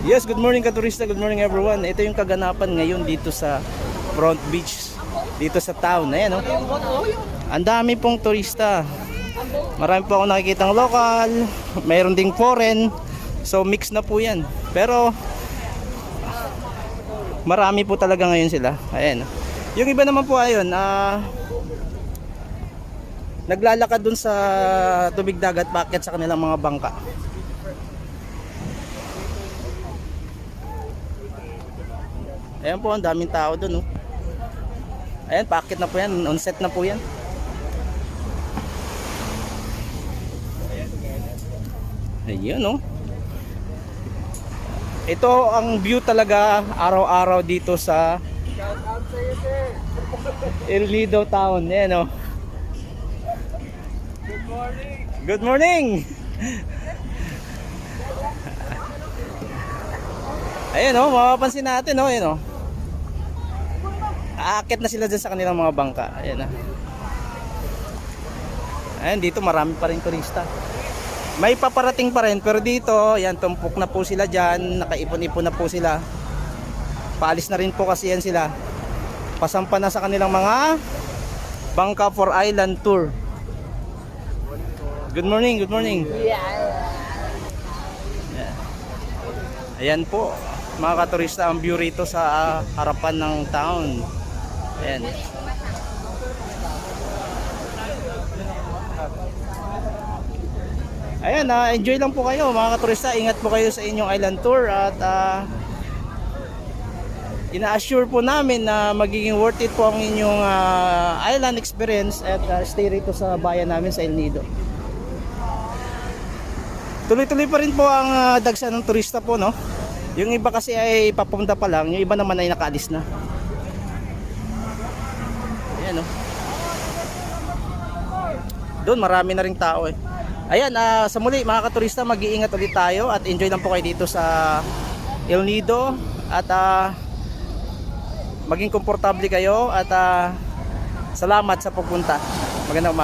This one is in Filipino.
Yes, good morning katurista, good morning everyone. Ito yung kaganapan ngayon dito sa Front Beach, dito sa town. Ayan, oh. Ang dami pong turista. Marami po ako nakikitang local, mayroon ding foreign. So mix na po yan. Pero marami po talaga ngayon sila. Ayan. Yung iba naman po ayun, naglalakad dun sa tubig dagat, bakit sa kanilang mga bangka. Ayan po, ang daming tao dun, oh. Ayan, paakit na po yan, on set na po yan. Ayan, oh. Ito ang view talaga araw-araw dito sa El Nido Town. Ayan, oh. Good morning. Ayan, oh, mapapansin natin, oh, ayan, oh. Aakit na sila dyan sa kanilang mga bangka. Ayan, oh. Ayan, dito marami pa rin turista. May paparating pa rin, pero dito, yan, tumpok na po sila dyan, nakaipon-ipon na po sila. Paalis na rin po kasi yan sila. Pasampa na sa kanilang mga bangka for island tour. Good morning, good morning. Ayan po, mga katurista, ang view rito sa harapan ng town. Ayan. Ayan, enjoy lang po kayo mga katurista. Ingat po kayo sa inyong island tour. At ina-assure po namin na magiging worth it po ang inyong island experience. At stay rito sa bayan namin sa El Nido. Tuloy-tuloy pa rin po ang dagsa ng turista po, no? Yung iba kasi ay papunta pa lang, yung iba naman ay nakaalis na. Ayan, no? Doon marami na ring tao, eh. Ayan, sa muli mga katurista, mag-iingat ulit tayo at enjoy lang po kayo dito sa El Nido. At maging komportable kayo at salamat sa pagpunta. Magandang umaga.